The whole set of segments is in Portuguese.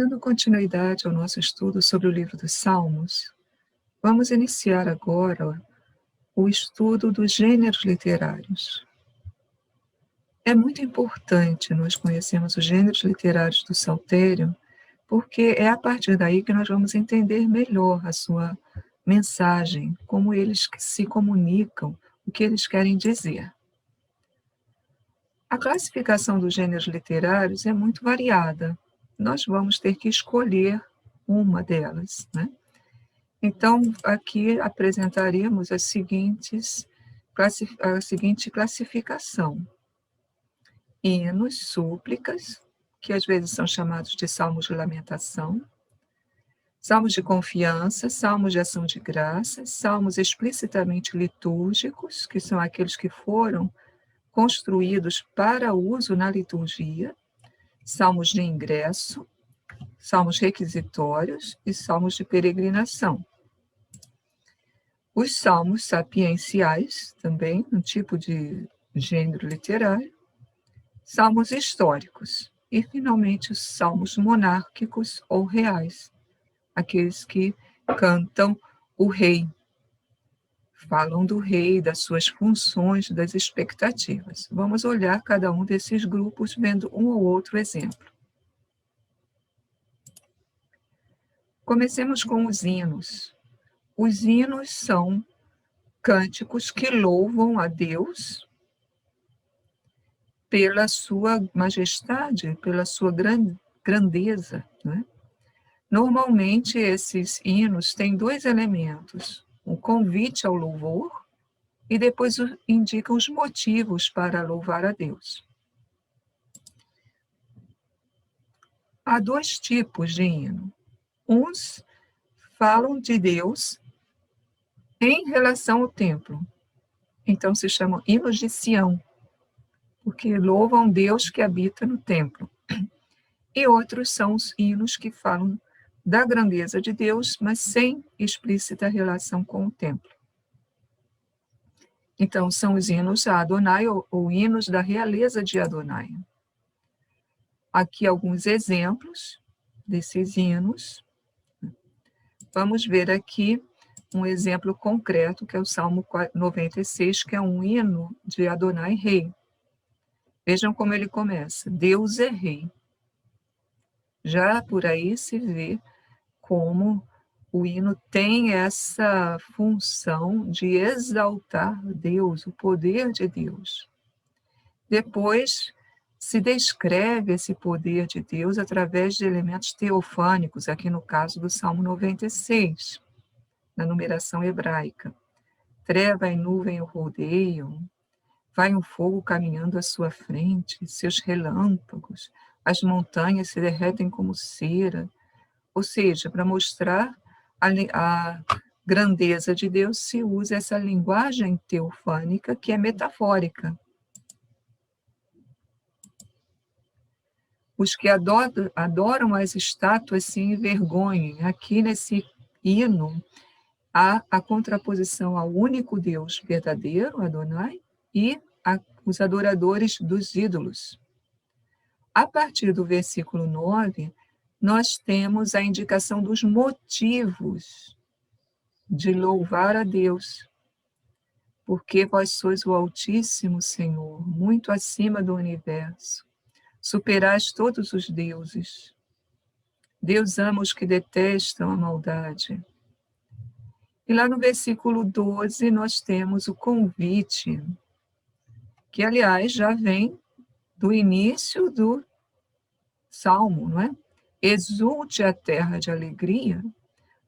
Dando continuidade ao nosso estudo sobre o livro dos Salmos, vamos iniciar agora o estudo dos gêneros literários. É muito importante nós conhecermos os gêneros literários do Saltério, porque é a partir daí que nós vamos entender melhor a sua mensagem, como eles se comunicam, o que eles querem dizer. A classificação dos gêneros literários é muito variada. Nós vamos ter que escolher uma delas, né? Então, aqui apresentaremos a seguinte classificação. Hinos, súplicas, que às vezes são chamados de salmos de lamentação, salmos de confiança, salmos de ação de graças, salmos explicitamente litúrgicos, que são aqueles que foram construídos para uso na liturgia, salmos de ingresso, salmos requisitórios e salmos de peregrinação. Os salmos sapienciais, também um tipo de gênero literário, salmos históricos e, finalmente, os salmos monárquicos ou reais, aqueles que cantam o rei, falam do rei, das suas funções, das expectativas. Vamos olhar cada um desses grupos vendo um ou outro exemplo. Comecemos com os hinos. Os hinos são cânticos que louvam a Deus pela sua majestade, pela sua grandeza, né? Normalmente, esses hinos têm dois elementos: o convite ao louvor e depois indicam os motivos para louvar a Deus. Há dois tipos de hino. Uns falam de Deus em relação ao templo. Então, se chamam hinos de Sião, porque louvam Deus que habita no templo. E outros são os hinos que falam da grandeza de Deus, mas sem explícita relação com o templo. Então, são os hinos a Adonai, ou hinos da realeza de Adonai. Aqui alguns exemplos desses hinos. Vamos ver aqui um exemplo concreto, que é o Salmo 96, que é um hino de Adonai Rei. Vejam como ele começa: Deus é Rei. Já por aí se vê como o hino tem essa função de exaltar Deus, o poder de Deus. Depois se descreve esse poder de Deus através de elementos teofânicos, aqui no caso do Salmo 96, na numeração hebraica. Treva e nuvem o rodeiam, vai um fogo caminhando à sua frente, seus relâmpagos, as montanhas se derretem como cera. Ou seja, para mostrar a grandeza de Deus, se usa essa linguagem teofânica, que é metafórica. Os que adoram as estátuas se envergonhem. Aqui nesse hino há a contraposição ao único Deus verdadeiro, Adonai, e os adoradores dos ídolos. A partir do versículo 9, nós temos a indicação dos motivos de louvar a Deus. Porque vós sois o Altíssimo, Senhor, muito acima do universo. Superais todos os deuses. Deus ama os que detestam a maldade. E lá no versículo 12 nós temos o convite, que aliás já vem do início do Salmo, não é? Exulte a terra de alegria,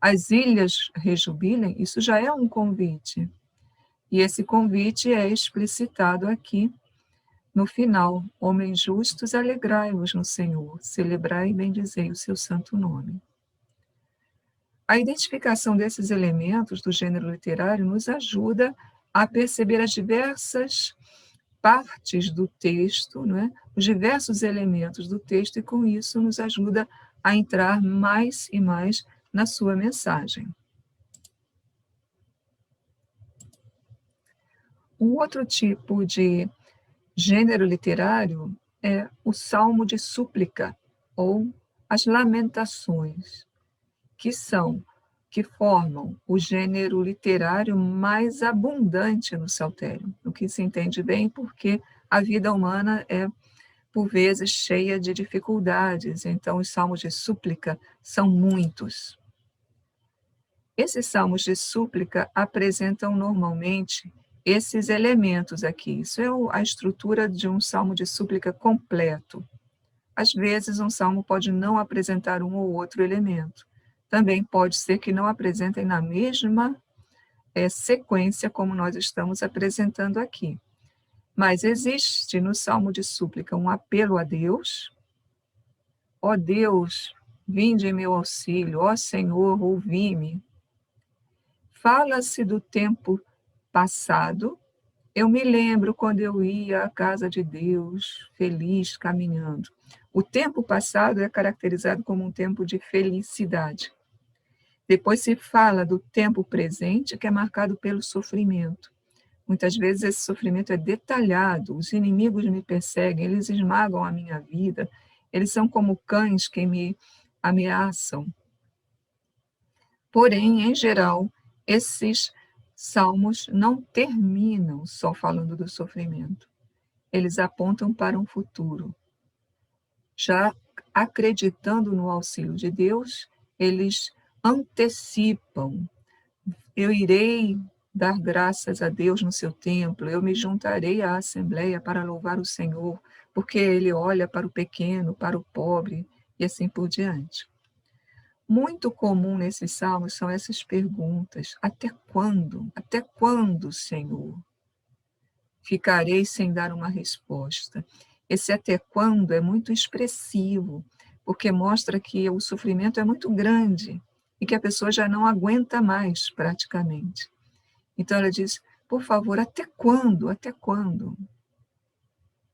as ilhas rejubilem, isso já é um convite. E esse convite é explicitado aqui no final: homens justos, alegrai-vos no Senhor, celebrai e bendizei o seu santo nome. A identificação desses elementos do gênero literário nos ajuda a perceber as diversas partes do texto, não é? Os diversos elementos do texto, e com isso nos ajuda a entrar mais e mais na sua mensagem. Um outro tipo de gênero literário é o salmo de súplica, ou as lamentações, que formam o gênero literário mais abundante no saltério, o que se entende bem porque a vida humana é, por vezes, cheia de dificuldades, então os salmos de súplica são muitos. Esses salmos de súplica apresentam normalmente esses elementos aqui. Isso é a estrutura de um salmo de súplica completo. Às vezes, um salmo pode não apresentar um ou outro elemento. Também pode ser que não apresentem na mesma sequência como nós estamos apresentando aqui. Mas existe no salmo de súplica um apelo a Deus. Ó Deus, vinde em meu auxílio, ó Senhor, ouvi-me. Fala-se do tempo passado. Eu me lembro quando eu ia à casa de Deus, feliz, caminhando. O tempo passado é caracterizado como um tempo de felicidade. Depois se fala do tempo presente, que é marcado pelo sofrimento. Muitas vezes esse sofrimento é detalhado, os inimigos me perseguem, eles esmagam a minha vida, eles são como cães que me ameaçam. Porém, em geral, esses salmos não terminam só falando do sofrimento. Eles apontam para um futuro. Já acreditando no auxílio de Deus, eles antecipam. Eu irei dar graças a Deus no seu templo, eu me juntarei à assembleia para louvar o Senhor, porque ele olha para o pequeno, para o pobre, e assim por diante. Muito comum nesses salmos são essas perguntas: até quando? Até quando, Senhor? Ficarei sem dar uma resposta. Esse até quando é muito expressivo, porque mostra que o sofrimento é muito grande e que a pessoa já não aguenta mais, praticamente. Então ela diz: por favor, até quando? Até quando?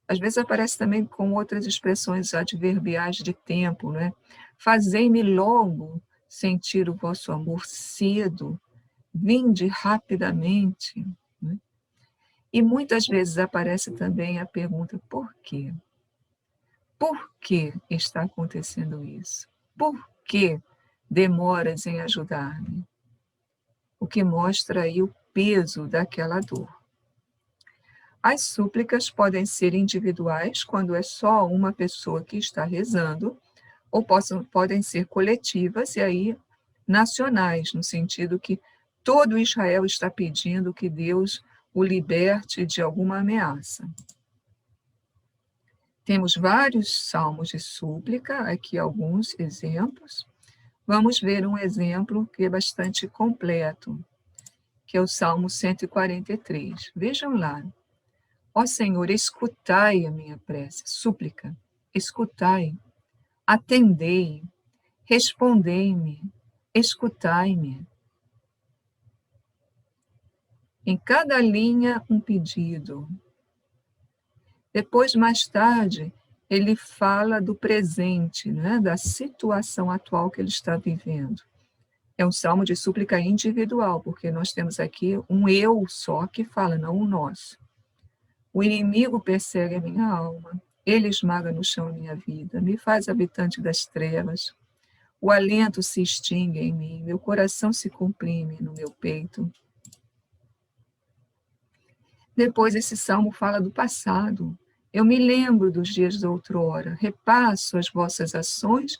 Às vezes aparece também com outras expressões adverbiais de tempo, não é? Fazei-me logo sentir o vosso amor cedo, vinde rapidamente. Né? E muitas vezes aparece também a pergunta: por quê? Por que está acontecendo isso? Por que demoras em ajudar-me? O que mostra aí o peso daquela dor. As súplicas podem ser individuais, quando é só uma pessoa que está rezando, ou podem ser coletivas, e aí nacionais, no sentido que todo Israel está pedindo que Deus o liberte de alguma ameaça. Temos vários salmos de súplica, aqui alguns exemplos. Vamos ver um exemplo que é bastante completo, que é o Salmo 143. Vejam lá. Ó Senhor, escutai a minha prece, súplica, escutai, atendei, respondei-me, escutai-me. Em cada linha, um pedido. Depois, mais tarde, ele fala do presente, né, da situação atual que ele está vivendo. É um salmo de súplica individual, porque nós temos aqui um eu só que fala, não o nós. O inimigo persegue a minha alma, ele esmaga no chão a minha vida, me faz habitante das trevas. O alento se extingue em mim, meu coração se comprime no meu peito. Depois esse salmo fala do passado. Eu me lembro dos dias de outrora, repasso as vossas ações,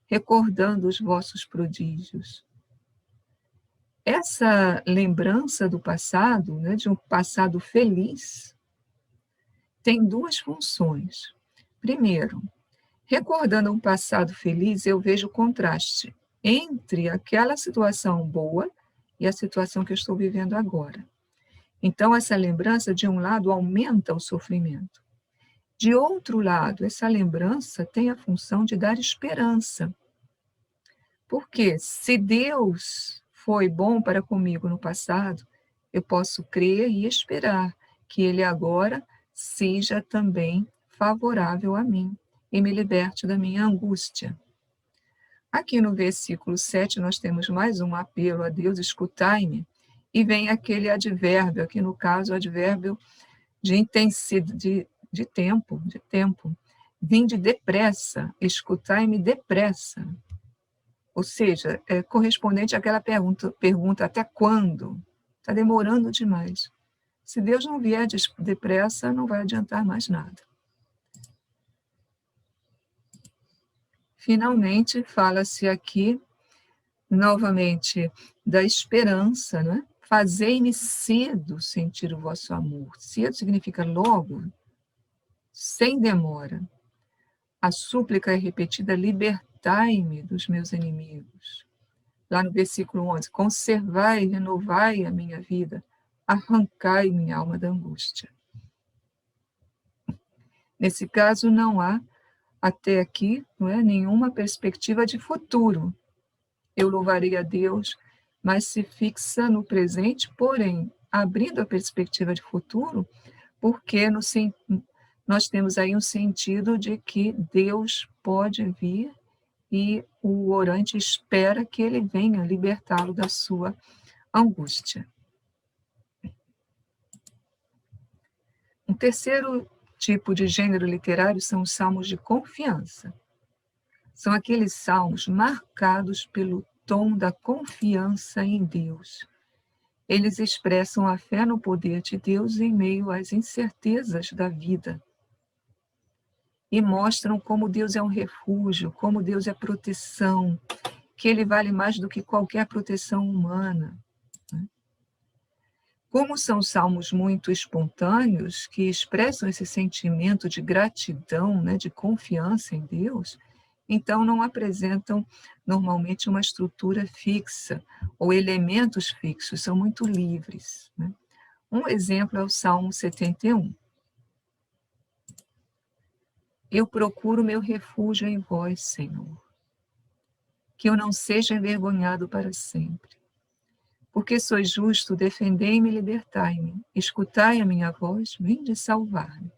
recordando os vossos prodígios. Essa lembrança do passado, né, de um passado feliz, tem duas funções. Primeiro, recordando um passado feliz, eu vejo o contraste entre aquela situação boa e a situação que eu estou vivendo agora. Então, essa lembrança, de um lado, aumenta o sofrimento. De outro lado, essa lembrança tem a função de dar esperança. Porque se Deus foi bom para comigo no passado, eu posso crer e esperar que Ele agora seja também favorável a mim e me liberte da minha angústia. Aqui no versículo 7, nós temos mais um apelo a Deus: escutai-me, e vem aquele advérbio, aqui no caso, o advérbio de intensidade, de tempo. Vinde depressa, escutai-me depressa. Ou seja, é correspondente àquela pergunta até quando? Está demorando demais. Se Deus não vier depressa, não vai adiantar mais nada. Finalmente, fala-se aqui, novamente, da esperança, né? Fazei-me cedo sentir o vosso amor. Cedo significa logo, sem demora. A súplica é repetida, libertai-me dos meus inimigos. Lá no versículo 11, conservai e renovai a minha vida, arrancai minha alma da angústia. Nesse caso, não há, até aqui, não é, nenhuma perspectiva de futuro. Eu louvarei a Deus, mas se fixa no presente, porém, abrindo a perspectiva de futuro, porque nós temos aí um sentido de que Deus pode vir e o orante espera que ele venha libertá-lo da sua angústia. Um terceiro tipo de gênero literário são os salmos de confiança. São aqueles salmos marcados pelo tom da confiança em Deus. Eles expressam a fé no poder de Deus em meio às incertezas da vida. E mostram como Deus é um refúgio, como Deus é proteção, que Ele vale mais do que qualquer proteção humana. Como são salmos muito espontâneos, que expressam esse sentimento de gratidão, né, de confiança em Deus, então não apresentam normalmente uma estrutura fixa ou elementos fixos, são muito livres, né? Um exemplo é o Salmo 71. Eu procuro meu refúgio em vós, Senhor, que eu não seja envergonhado para sempre. Porque sois justo, defendei-me e libertai-me. Escutai a minha voz, vinde salvar-me.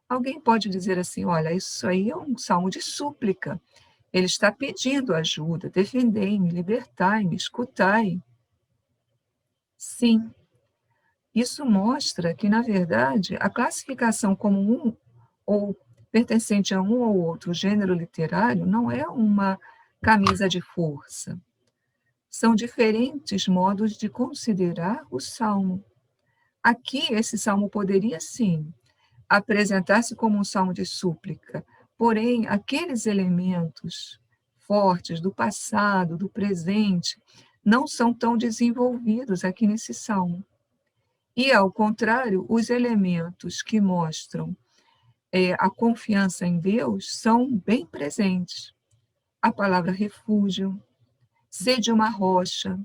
Alguém pode dizer assim, olha, isso aí é um salmo de súplica. Ele está pedindo ajuda, defendei-me, libertai-me, escutai. Sim, isso mostra que, na verdade, a classificação como um ou pertencente a um ou outro gênero literário não é uma camisa de força. São diferentes modos de considerar o salmo. Aqui, esse salmo poderia, sim, apresentar-se como um salmo de súplica, porém, aqueles elementos fortes do passado, do presente, não são tão desenvolvidos aqui nesse salmo. E, ao contrário, os elementos que mostram a confiança em Deus são bem presentes. A palavra refúgio, ser de uma rocha,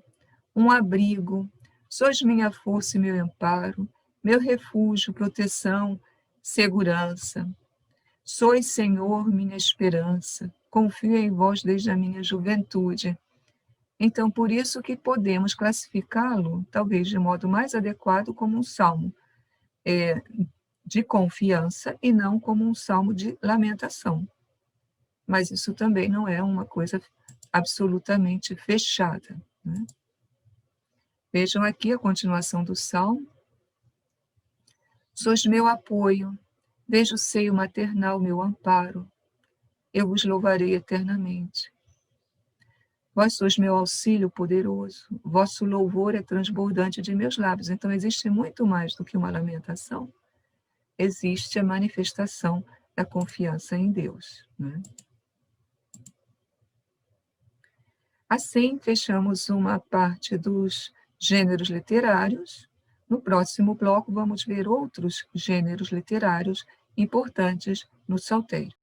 um abrigo, sois minha força e meu amparo, meu refúgio, proteção, segurança. Sois, Senhor, minha esperança, confio em vós desde a minha juventude. Então, por isso que podemos classificá-lo, talvez de modo mais adequado, como um salmo de confiança e não como um salmo de lamentação. Mas isso também não é uma coisa absolutamente fechada, né? Vejam aqui a continuação do salmo. Sois meu apoio, desde o seio maternal meu amparo. Eu vos louvarei eternamente. Vós sois meu auxílio poderoso, vosso louvor é transbordante de meus lábios. Então, existe muito mais do que uma lamentação. Existe a manifestação da confiança em Deus, né? Assim, fechamos uma parte dos gêneros literários. No próximo bloco, vamos ver outros gêneros literários importantes no saltério.